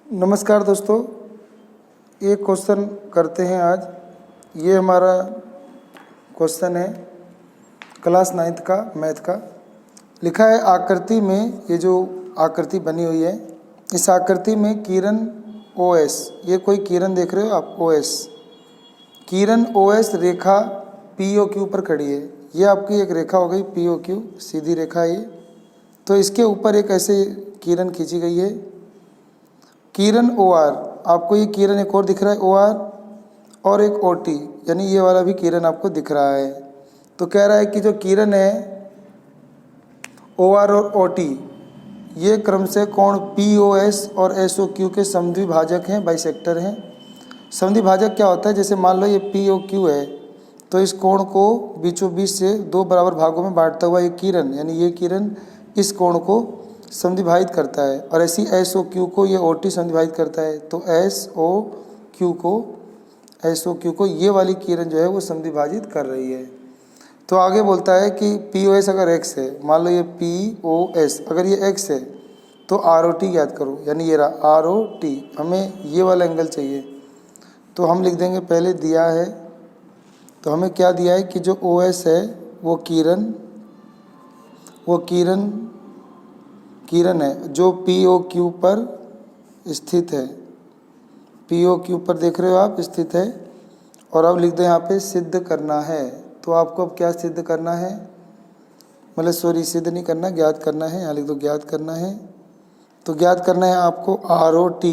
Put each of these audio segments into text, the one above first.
नमस्कार दोस्तों, एक क्वेश्चन करते हैं आज। ये हमारा क्वेश्चन है क्लास 9th का मैथ का। लिखा है आकृति में, ये जो आकृति बनी हुई है इस आकृति में किरण OS, ये कोई किरण देख रहे हो आप, OS किरण OS रेखा POQ पर खड़ी है। ये आपकी एक रेखा हो गई POQ, सीधी रेखा है ये। तो इसके ऊपर एक ऐसे किरण खींची गई है किरण OR। आपको ये किरण एक और दिख रहा है OR, और एक OT, यानी ये वाला भी किरण आपको दिख रहा है। तो कह रहा है कि जो किरण है OR और OT, ये क्रम से कोण POS और SOQ के समद्विभाजक हैं, बाइसेक्टर हैं। समद्विभाजक क्या होता है, जैसे मान लो ये POQ है तो इस कोण को बीचों बीच से दो बराबर भागों में बांटता हुआ ये किरण, यानी ये किरण इस कोण को समद्विभाजित करता है, और ऐसी SOQ को ये OT समद्विभाजित करता है। तो SOQ को ये वाली किरण जो है वो समद्विभाजित कर रही है। तो आगे बोलता है कि POS अगर x है, मान लो ये POS अगर ये x है तो ROT ज्ञात करो, यानी ये रहा ROT। हमें ये वाला एंगल चाहिए, तो हम लिख देंगे, पहले दिया है तो हमें क्या दिया है कि जो OS है वो किरण है जो POQ पर स्थित है, POQ पर देख रहे हो आप स्थित है। और अब लिख दो यहाँ पे सिद्ध करना है। तो आपको अब क्या सिद्ध करना है, मतलब सिद्ध नहीं करना, ज्ञात करना है। यहाँ लिख दो ज्ञात करना है। तो ज्ञात करना है आपको ROT,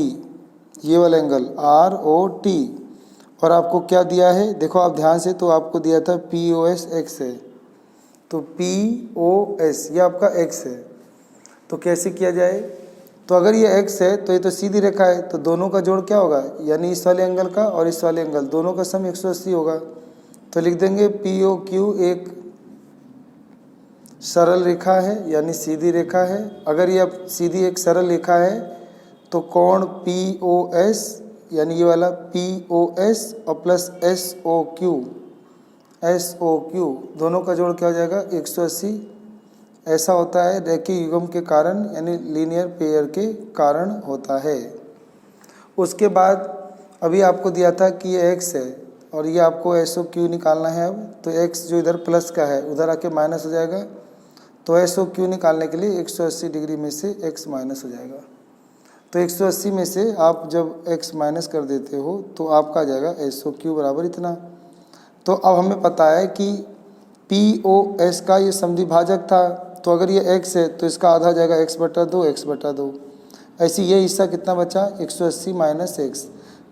ये वाला एंगल ROT। और आपको क्या दिया है, देखो आप ध्यान से, तो आपको दिया था POS x है, तो POS ये आपका x है। तो कैसे किया जाए, तो अगर ये x है तो ये तो सीधी रेखा है, तो दोनों का जोड़ क्या होगा, यानी इस वाले एंगल का और इस वाले एंगल दोनों का सम 180 होगा। तो लिख देंगे POQ एक सरल रेखा है, यानी सीधी रेखा है। अगर ये अब सीधी एक सरल रेखा है तो कोण POS, यानी ये वाला POS और प्लस SOQ दोनों का जोड़ क्या हो जाएगा 180। ऐसा होता है रेखीय युग्म के कारण, यानी लीनियर पेयर के कारण होता है। उसके बाद अभी आपको दिया था कि ये x है और ये आपको SOQ निकालना है। अब तो x जो इधर प्लस का है उधर आके माइनस हो जाएगा, तो SOQ निकालने के लिए 180 डिग्री में से x माइनस हो जाएगा। तो 180 में से आप जब x माइनस कर देते हो तो आपका आ जाएगा SOQ बराबर इतना। तो अब हमें पता है कि POS का ये समद्विभाजक था, तो अगर ये x है तो इसका आधा जाएगा x/2। ऐसे ये हिस्सा कितना बचा 180 माइनस x,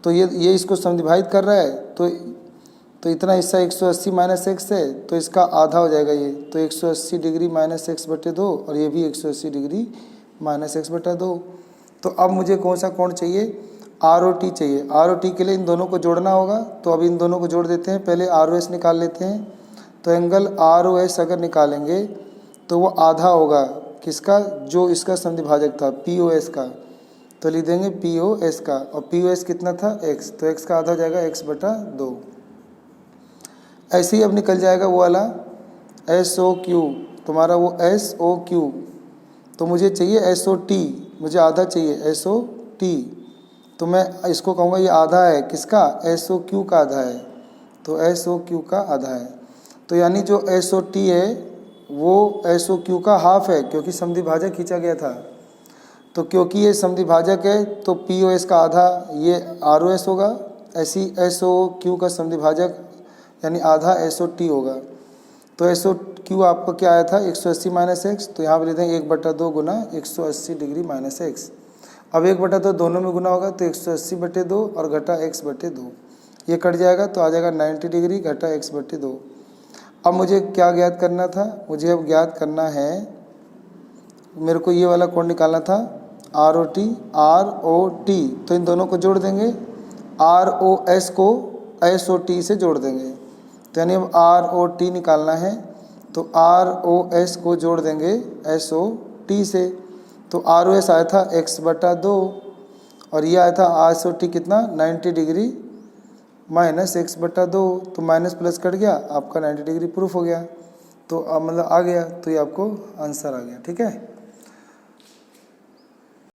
तो ये इसको समद्विभाजित कर रहा है, तो इतना हिस्सा 180 माइनस x है, तो इसका आधा हो जाएगा ये, तो 180 डिग्री माइनस x/2, और ये भी 180 डिग्री माइनस x/2। तो अब मुझे कौन सा कोण चाहिए, ROT चाहिए। ROT के लिए इन दोनों को जोड़ना होगा, तो अब इन दोनों को जोड़ देते हैं। पहले ROS निकाल लेते हैं। तो एंगल ROS अगर निकालेंगे तो वो आधा होगा किसका, जो इसका समद्विभाजक था POS का। तो लिख देंगे POS का, और POS कितना था x, तो x का आधा हो जाएगा x/2। ऐसे ही अब निकल जाएगा वो वाला SOQ, तुम्हारा वो SOQ। तो मुझे चाहिए SOT, मुझे आधा चाहिए SOT। तो मैं इसको कहूँगा ये आधा है किसका, SOQ का आधा है, तो SOQ का आधा है। तो यानी जो SOT है वो SOQ का हाफ है, क्योंकि समद्विभाजक खींचा गया था। तो क्योंकि ये समद्विभाजक है तो POS का आधा ये ROS होगा, ऐसी SOQ का समद्विभाजक यानी आधा SOT होगा। तो SOQ आपको क्या आया था 180 माइनस x, तो यहाँ पर लेते हैं 1/2 गुना 180 डिग्री माइनस x। अब 1/2 दोनों में गुना होगा तो 180/2 और घटा x/2, ये कट जाएगा तो आ जाएगा 90 डिग्री घटा x/2। अब मुझे क्या ज्ञात करना था, मुझे अब ज्ञात करना है, मेरे को ये वाला कोण निकालना था ROT। तो इन दोनों को जोड़ देंगे, ROS को SOT से जोड़ देंगे, तो यानी अब ROT निकालना है तो ROS को जोड़ देंगे SOT से। तो ROS आया था x/2 और ये आया था SOT कितना 90 डिग्री माइनस x/2, तो माइनस प्लस कट गया, आपका 90 डिग्री प्रूफ हो गया। तो अब मतलब आ गया, तो ये आपको आंसर आ गया। ठीक है।